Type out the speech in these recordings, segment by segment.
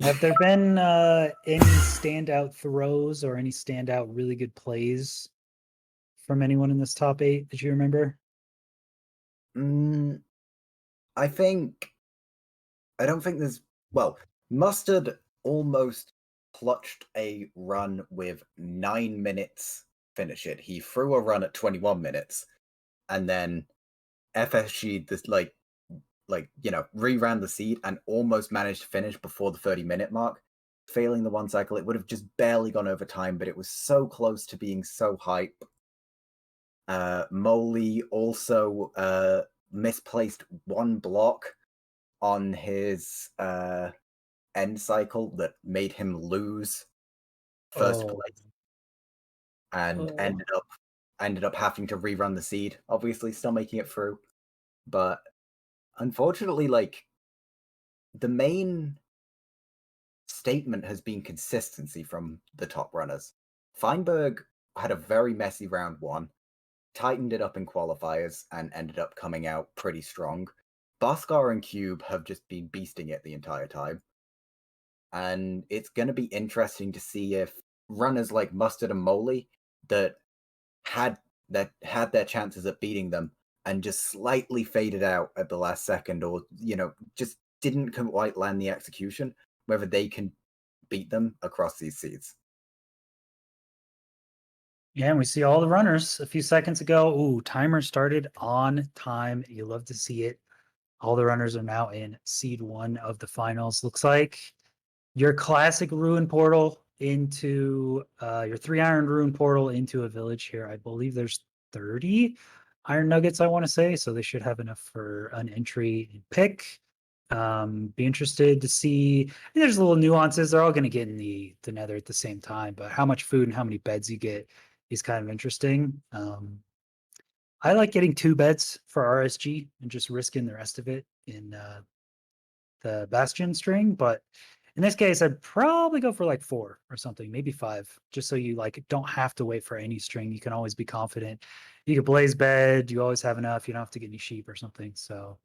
Have there been any standout throws or any standout really good plays from anyone in this top eight that you remember? Mm, I think I don't think there's well, Mustard almost clutched a run with 9 minutes finish it. He threw a run at 21 minutes and then FSG this reran the seed and almost managed to finish before the 30-minute mark. Failing the one cycle, it would have just barely gone over time, but it was so close to being so hype. Moley also misplaced one block on his end cycle that made him lose first Oh, place and oh, ended up having to rerun the seed. Obviously, still making it through, but unfortunately, like the main statement has been consistency from the top runners. Feinberg had a very messy round one, tightened it up in qualifiers, and ended up coming out pretty strong. Bhaskar and Cube have just been beasting it the entire time. And it's going to be interesting to see if runners like Mustard and Moley that had had their chances at beating them and just slightly faded out at the last second, or just didn't quite land the execution, whether they can beat them across these seeds. yeah, and we see all the runners a few seconds ago. Ooh, timer started on time. You love to see it. All the runners are now in seed one of the finals. Looks like your classic ruin portal into your 3 iron ruin portal into a village here. I believe there's 30 iron nuggets, I want to say. So they should have enough for an entry and pick. Be interested to see. There's little nuances. They're all going to get in the nether at the same time, but how much food and how many beds you get is kind of interesting. I like getting 2 beds for RSG and just risking the rest of it in the Bastion string. But in this case, I'd probably go for like 4 or something, maybe 5, just so you like don't have to wait for any string. You can always be confident. You can blaze bed. You always have enough. You don't have to get any sheep or something. So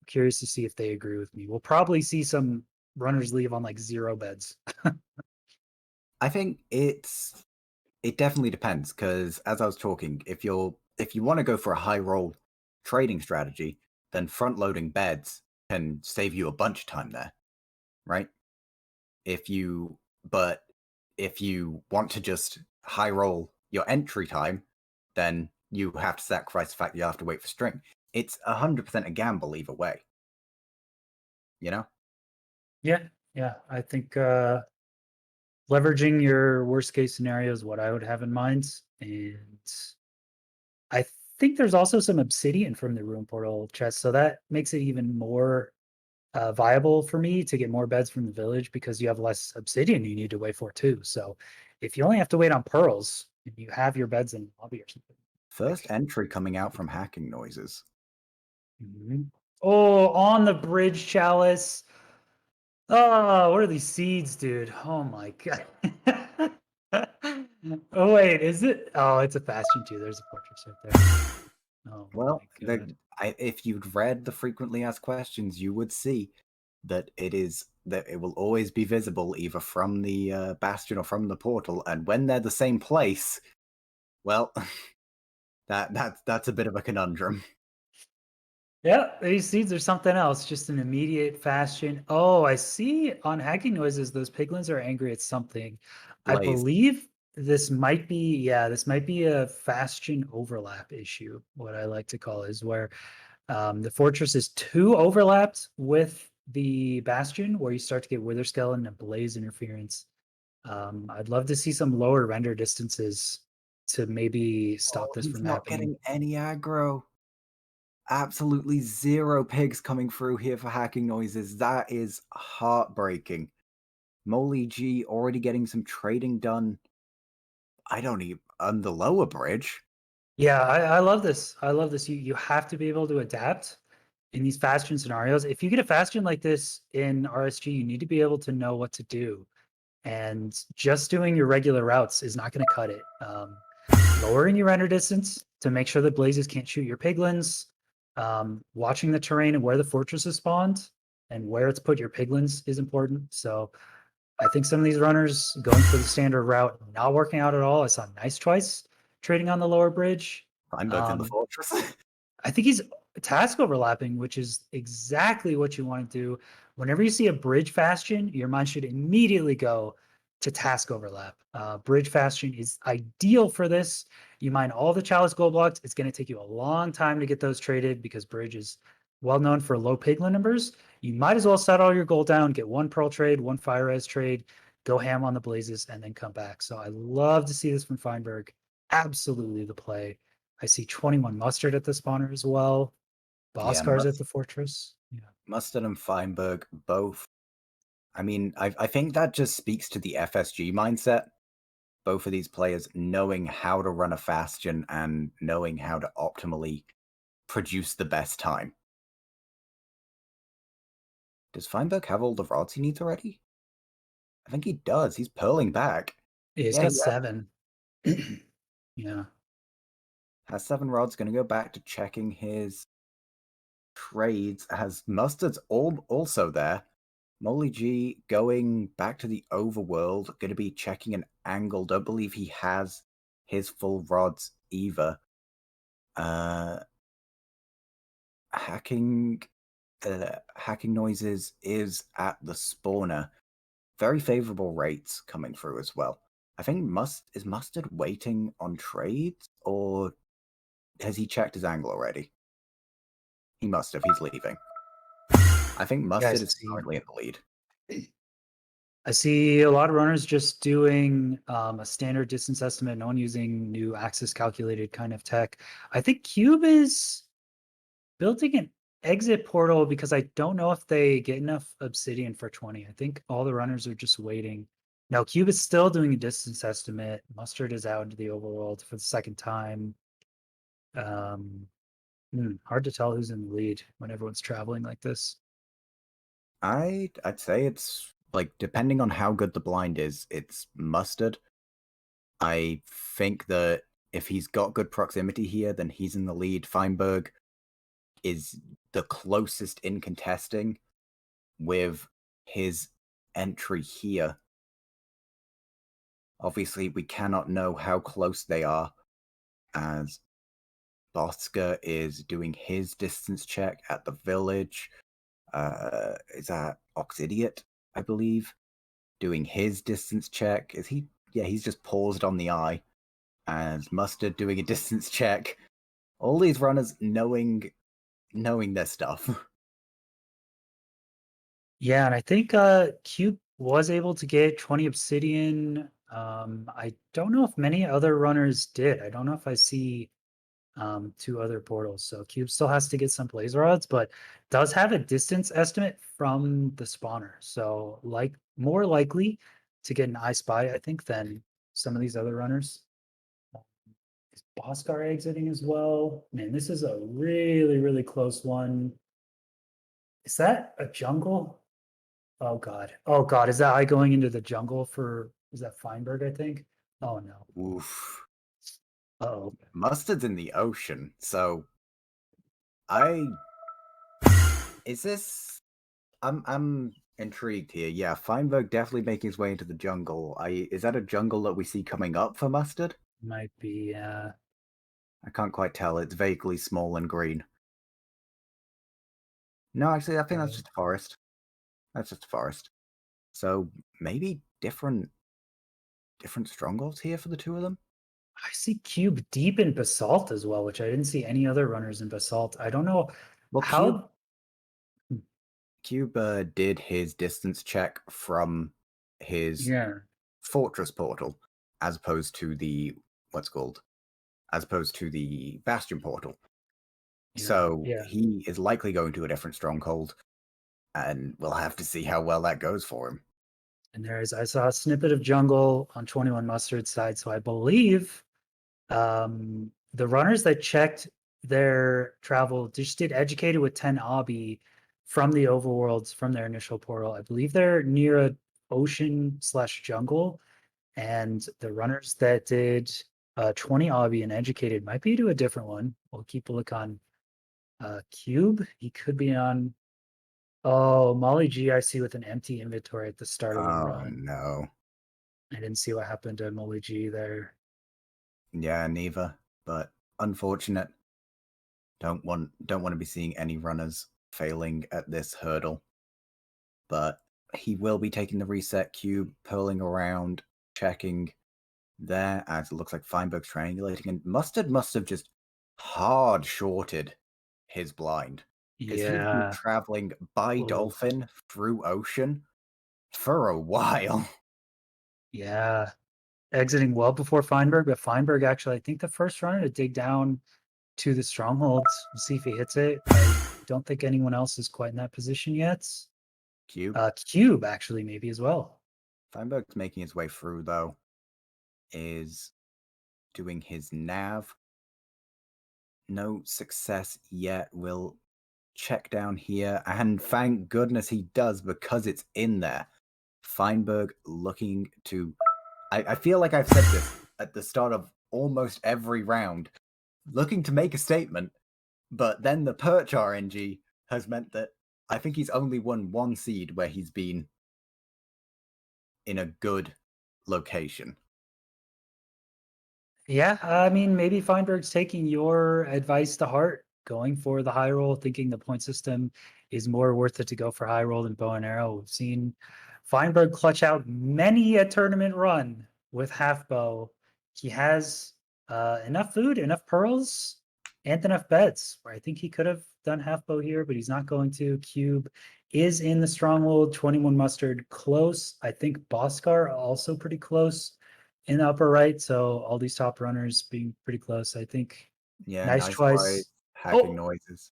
I'm curious to see if they agree with me. We'll probably see some runners leave on like 0 beds. I think it definitely depends because as I was talking, if you want to go for a high roll trading strategy, then front loading beds can save you a bunch of time there, right? If you but if you want to just high roll your entry time, then you have to sacrifice the fact that you have to wait for string. It's 100% a gamble either way, you know? Yeah, yeah. I think leveraging your worst case scenario is what I would have in mind. And I think there's also some obsidian from the ruin portal chest, so that makes it even more viable for me to get more beds from the village because you have less obsidian you need to wait for too. So if you only have to wait on pearls and you have your beds in the lobby or something, First like, entry coming out from hacking noises. mhm. Oh, on the bridge chalice. Oh, what are these seeds, dude? Oh my god. Oh wait, is it? Oh, it's a bastion too. There's a fortress right there. Oh Well, my god. if you'd read the frequently asked questions, you would see that it will always be visible either from the bastion or from the portal, and when they're the same place, well, that's a bit of a conundrum. Yeah, these seeds are something else, just an immediate fashion. Oh, I see on hacking noises, those piglins are angry at something. I Blaze. believe this might be, yeah, this might be a fashion overlap issue, what I like to call is where the fortress is too overlapped with the bastion, where you start to get wither skeleton and blaze interference. I'd love to see some lower render distances to maybe stop Oh, this he's from not happening. getting any aggro. Absolutely zero pigs coming through here for hacking noises. That is heartbreaking. Molly G already getting some trading done. I don't even on the lower bridge. Yeah, I love this. I love this. You have to be able to adapt in these fashion scenarios. If you get a fashion like this in RSG, you need to be able to know what to do. And just doing your regular routes is not going to cut it. Lowering your render distance to make sure that blazes can't shoot your piglins. Watching the terrain and where the fortress is spawned. and where it's put your piglins is important. So I think some of these runners going for the standard route, not working out at all. I saw Nice twice trading on the lower bridge. Feinberg's in the Um, fortress. I think he's task overlapping, which is exactly what you want to do. Whenever you see a bridge bastion, your mind should immediately go to task overlap. Bridge bastion is ideal for this. You mine all the chalice gold blocks. It's going to take you a long time to get those traded because bridge is well known for low piglin numbers. You might as well set all your gold down, get one pearl trade, one fire res trade, go ham on the blazes, and then come back. So I love to see this from Feinberg. Absolutely the play. I see 21 Mustard at the spawner as well. Yeah, Boscar's at the fortress. Yeah. Mustard and Feinberg both. I mean, I think that just speaks to the FSG mindset. Both of these players knowing how to run a Fastion and knowing how to optimally produce the best time. Does Feinberg have all the rods he needs already? I think he does. He's purling back. Yeah, he's Yeah, got he 7. Yeah. has 7 rods. Going to go back to checking his trades. Has Mustard's also there. Molly G going back to the overworld. Going to be checking an angle. Don't believe he has his full rods either. Hacking noises is at the spawner. Very favorable rates coming through as well. I think is Mustard waiting on trades, or has he checked his angle already? He must have. He's leaving. I think Mustard Guys, is currently in the lead. I see a lot of runners just doing a standard distance estimate, no one using new axis calculated kind of tech. I think Cube is building an exit portal because I don't know if they get enough obsidian for 20. I think all the runners are just waiting. Now, Cube is still doing a distance estimate. Mustard is out into the overworld for the second time. Hard to tell who's in the lead when everyone's traveling like this. I'd say it's like, depending on how good the blind is, it's Mustard. I think that if he's got good proximity here, then he's in the lead. Feinberg is the closest in contesting with his entry here. Obviously, we cannot know how close they are, as Bosker is doing his distance check at the village. Is that Oxidiot, I believe, doing his distance check? Is he? Yeah, he's just paused on the eye. As Mustard doing a distance check. All these runners knowing their stuff. Yeah, and I think Cube was able to get 20 obsidian. I don't know if many other runners did. I don't know if I see 2 other portals. So Cube still has to get some blaze rods, but does have a distance estimate from the spawner. So like more likely to get an I spy, I think, than some of these other runners. Is Boscar exiting as well? Man, this is a really, really close one. Is that a jungle? Oh God. Oh God. Is that I going into the jungle for, is that Feinberg, I think? Oh no. Oof. Oh. Mustard's in the ocean, so is this I'm intrigued here. Yeah, Feinberg definitely making his way into the jungle. Is that a jungle that we see coming up for Mustard? Might be I can't quite tell. It's vaguely small and green. No, actually, I think that's just a forest. That's just a forest. So maybe different strongholds here for the two of them. I see Cube deep in basalt as well, which I didn't see any other runners in basalt. I don't know Well, how. Cube did his distance check from his Yeah. fortress portal, as opposed to the bastion portal. So Yeah. he is likely going to a different stronghold, and we'll have to see how well that goes for him. And I saw a snippet of jungle on 21 Mustard side. So I believe the runners that checked their travel just did educated with 10 obby from the overworlds from their initial portal. I believe they're near a ocean/jungle, and the runners that did 20 obby and educated might be to a different one. We'll keep a look on Cube. He could be on Oh, Molly G, I see with an empty inventory at the start of the Oh run. no. I didn't see what happened to Molly G there. Yeah, neither. But unfortunate. Don't want to be seeing any runners failing at this hurdle. But he will be taking the reset cube, pulling around, checking there as it looks like Feinberg's triangulating, and Mustard must have just hard shorted his blind because he's been Yeah. traveling by Oh, dolphin through ocean for a while. yeah. Exiting well before Feinberg, but Feinberg actually, I think the first runner to dig down to the strongholds. We'll see if he hits it. I don't think anyone else is quite in that position yet. Cube. Cube actually maybe as well. Feinberg's making his way through though, is doing his nav. No success yet. Will check down here, and thank goodness he does because it's in there. Feinberg looking to. I feel like I've said this at the start of almost every round, looking to make a statement, but then the Perch RNG has meant that I think he's only won one seed where he's been in a good location. Yeah, I mean, maybe Feinberg's taking your advice to heart, going for the high roll, thinking the point system is more worth it to go for high roll than bow and arrow. We've seen Feinberg clutch out many a tournament run with half bow. He has enough food, enough pearls, and enough beds where I think he could have done half bow here, but he's not going to. Cube is in the stronghold, 21 mustard close. I think Boscar also pretty close in the upper right. So all these top runners being pretty close. I think Yeah, nice nice try choice. hacking Oh, noises.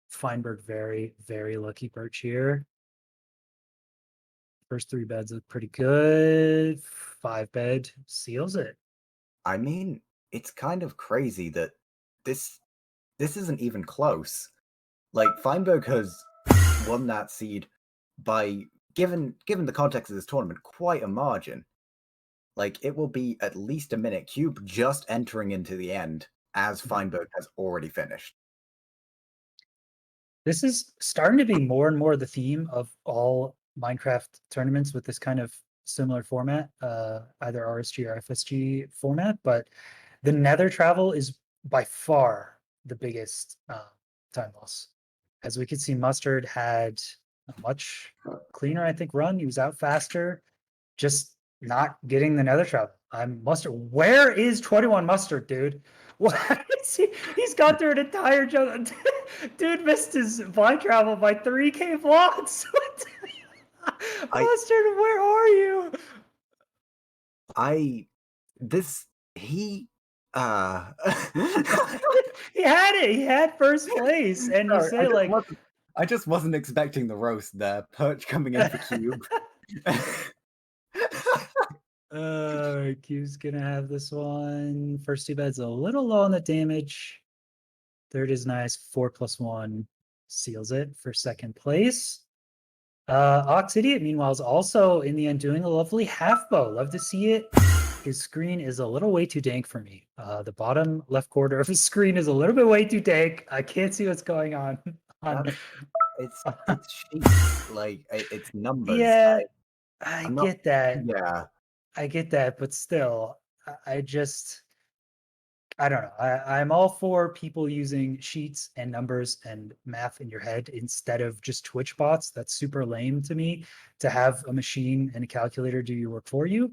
Feinberg, very, very lucky perch here. First three beds look pretty good. Five bed seals it. I mean, it's kind of crazy that this this isn't even close. Like Feinberg has won that seed by given the context of this tournament, quite a margin. Like it will be at least a minute. Cube just entering into the end as Feinberg has already finished. This is starting to be more and more the theme of all Minecraft tournaments with this kind of similar format, either RSG or FSG format. But the Nether travel is by far the biggest time loss. As we could see, Mustard had a much cleaner, I think, run. He was out faster, just not getting the Nether travel. I'm Mustard. Where is 21 Mustard, dude? What is he? He's gone through an entire jungle. Dude missed his blind travel by 3K blocks. I Mustard, where are you? I this he He had it. He had first place. And you sorry, say like I just wasn't expecting the roast there. Perch coming in for Cube. Q's gonna have this one. First two beds a little low on the damage. Third is nice. 4+1 seals it for second place. Ox Idiot, meanwhile, is also in the end doing a lovely half bow. Love to see it. His screen is a little way too dank for me. The bottom left corner of his screen is a little bit way too dank. I can't see what's going on. That's it's sheets, like it's numbers. Yeah, I I'm not. get that. Yeah, I get that, but still, I just I don't know. I'm all for people using sheets and numbers and math in your head instead of just Twitch bots. That's super lame to me to have a machine and a calculator do your work for you.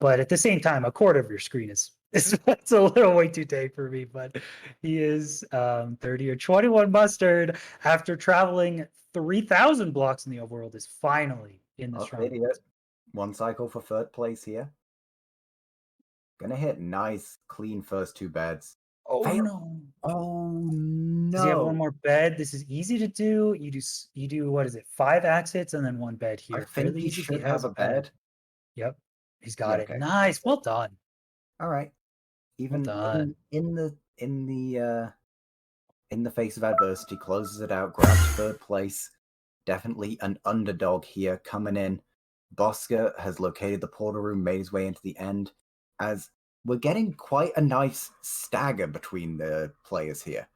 But at the same time, a quarter of your screen is it's a little way too big for me. But he is 30 or 21 mustard after traveling 3,000 blocks in the overworld is finally in the oh, stronghold. idiot. One cycle for third place here. Gonna hit nice, clean first two beds. Oh Fail. no. Oh Does he have one no! more bed? This is easy to do. You do what is it? 5 exits and then one bed I here. think Fairly he easy. He should has have a a bed. bed. Yep. He's Yeah, got it. okay. Nice. Well done. All right. Well Even done. in the face of adversity, closes it out, grabs third place. Definitely an underdog here coming in. Bosca has located the portal room, made his way into the end, as we're getting quite a nice stagger between the players here.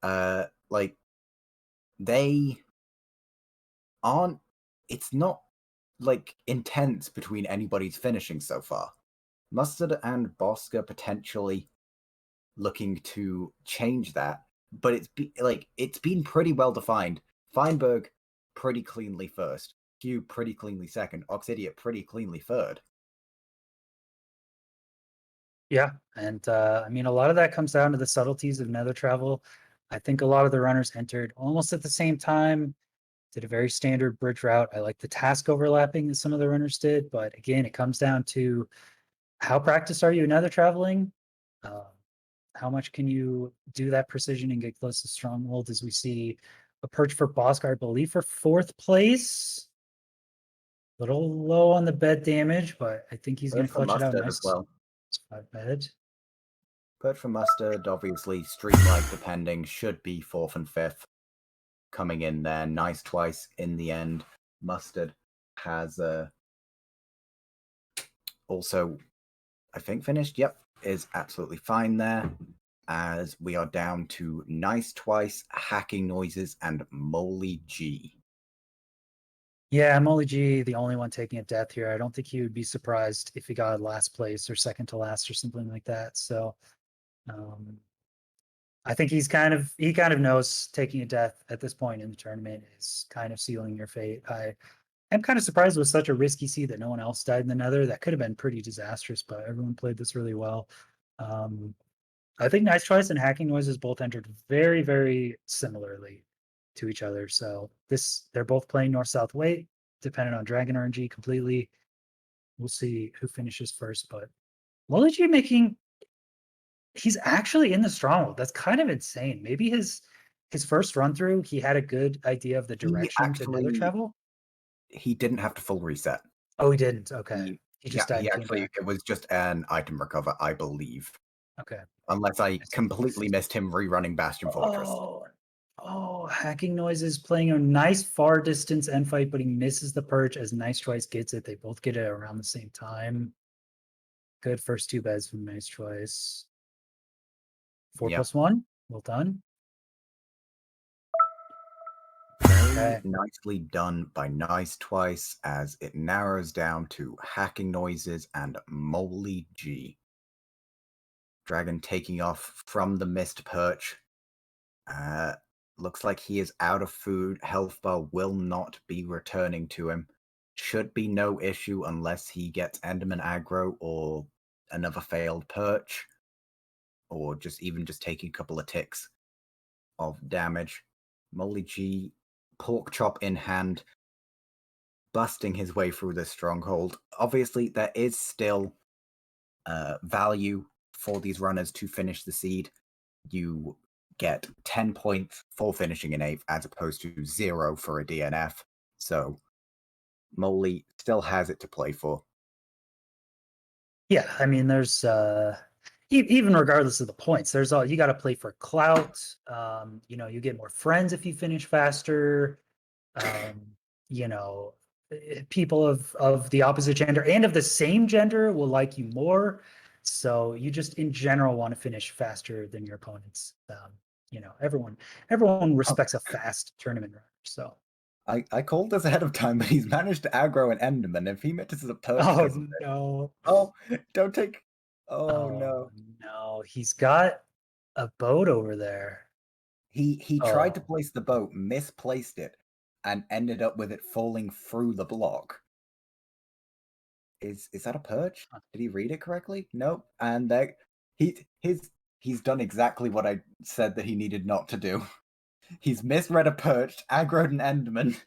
Like they aren't. It's not like intense between anybody's finishing so far. Mustard and Bosca potentially looking to change that, but it's been pretty well defined. Feinberg pretty cleanly first, Hugh pretty cleanly second, Oxidiot pretty cleanly third. Yeah, and I mean, a lot of that comes down to the subtleties of nether travel. I think a lot of the runners entered almost at the same time, did a very standard bridge route. I like the task overlapping that some of the runners did, but again, it comes down to how practiced are you in nether traveling? Uh, how much can you do that precision and get close to stronghold? As we see a perch for Boscar, I believe, for fourth place. Little low on the bed damage, but I think he's going Third to for clutch it out Mustard as nice. well. It's 5 bed. Third for Mustard, obviously, streamlight depending, should be fourth and fifth. Coming in there, nice twice in the end. Mustard has also, I think, finished. Yep, is absolutely fine there. As we are down to nice twice, hacking noises, and Moly G. Yeah, I'm only G, the only one taking a death here. I don't think he would be surprised if he got last place or second to last or something like that. So um, I think he kind of knows taking a death at this point in the tournament is kind of sealing your fate. I am kind of surprised with such a risky seed that no one else died in the nether. That could have been pretty disastrous, but everyone played this really well. Um, I think Nice Choice and Hacking Noises both entered very, very similarly to each other. So they're both playing north-south weight, dependent on Dragon RNG completely. We'll see who finishes first, but Luigi he's actually in the stronghold. That's kind of insane. Maybe his first run through, he had a good idea of the He direction to nether actually travel. he didn't have to full reset. Oh, he didn't. Okay. He Yeah, just died he and came actually back. it was just an item recover, I believe. Okay. Unless I Nice. completely missed him rerunning Bastion Fortress. Oh, Hacking Noises playing a nice far distance end fight, but he misses the perch as Nice Choice gets it. They both get it around the same time. Good first two beds from Nice Choice. 4+1. Well done. Very Okay. nicely done by Nice Twice as it narrows down to Hacking Noises and Moly G. Dragon taking off from the mist perch. Looks like he is out of food. Health bar will not be returning to him. Should be no issue unless he gets Enderman aggro or another failed perch, or just taking a couple of ticks of damage. Moly G, pork chop in hand, busting his way through this stronghold. Obviously, there is still value for these runners to finish the seed. You get 10 points for finishing in 8th as opposed to 0 for a DNF. So Moly still has it to play for. Yeah, I mean, there's even regardless of the points, there's all you got to play for clout. You get more friends if you finish faster. Um, you know, people of the opposite gender and of the same gender will like you more. So you just in general want to finish faster than your opponents. Everyone respects a fast tournament runner. So I called this ahead of time, but he's managed to aggro an Enderman. If he misses a perch oh because of it. no. Oh, don't take. Oh Oh no. no. He's got a boat over there. He tried to Oh. place the boat, misplaced it, and ended up with it falling through the block. Is that a perch? Did he read it correctly? Nope. And that he's done exactly what I said that he needed not to do. He's misread a perch, aggroed an Enderman,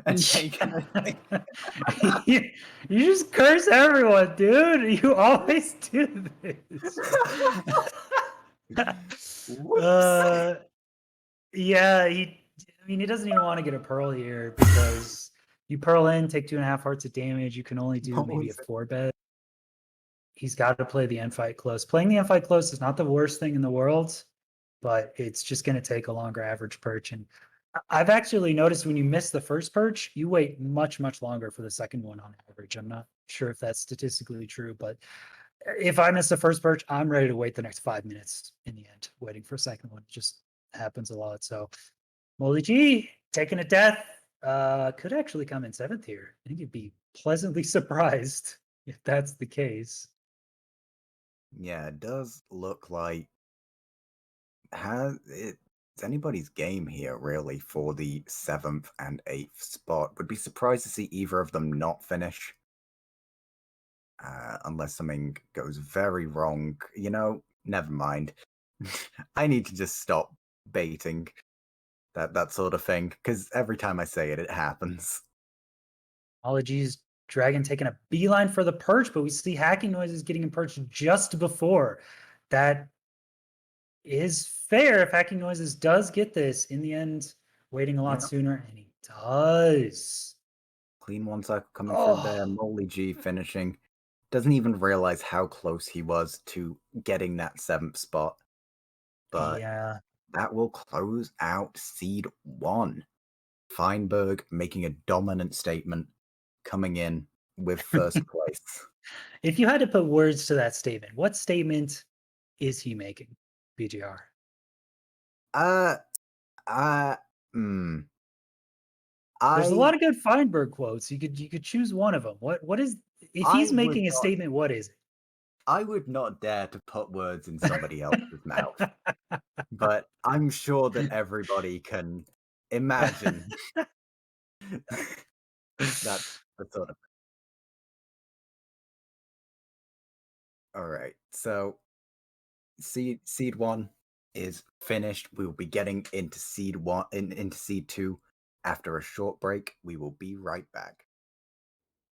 and taken it. You just curse everyone, dude. You always do this. Whoops. Yeah, he doesn't even want to get a pearl here because you pearl in, take 2.5 hearts of damage. You can only do What maybe a was it? 4 bet. He's got to play the end fight close. Playing the end fight close is not the worst thing in the world, but it's just going to take a longer average perch. And I've actually noticed when you miss the first perch, you wait much, much longer for the second one on average. I'm not sure if that's statistically true, but if I miss the first perch, I'm ready to wait the next 5 minutes in the end, waiting for a second one. It just happens a lot. So Molly G taking a death. Could actually come in seventh here. I think you'd be pleasantly surprised if that's the case. Yeah, it does look like it's anybody's game here, really, for the seventh and eighth spot. Would be surprised to see either of them not finish. Unless something goes very wrong. Never mind. I need to just stop baiting that sort of thing, because every time I say it, it happens. Apologies, Dragon taking a beeline for the perch, but we see hacking noises getting in perch just before. That is fair if hacking noises does get this in the end, waiting a lot Yeah. sooner, and he does. Clean one cycle coming through there. Oh, Molly G finishing. Doesn't even realize how close he was to getting that seventh spot. But yeah. that will close out Seed 1. Feinberg making a dominant statement, coming in with first place. If you had to put words to that statement, what statement is he making, BGR? Uh, uh, hmm. There's a lot I of good Feinberg quotes. You could choose one of them. What is if I he's would making a not statement? What is I would not dare to put words in somebody else's mouth, it? but I'm sure that everybody can imagine that the sort of. All right, so seed one is finished. We will be getting into seed one into seed two after a short break. We will be right back.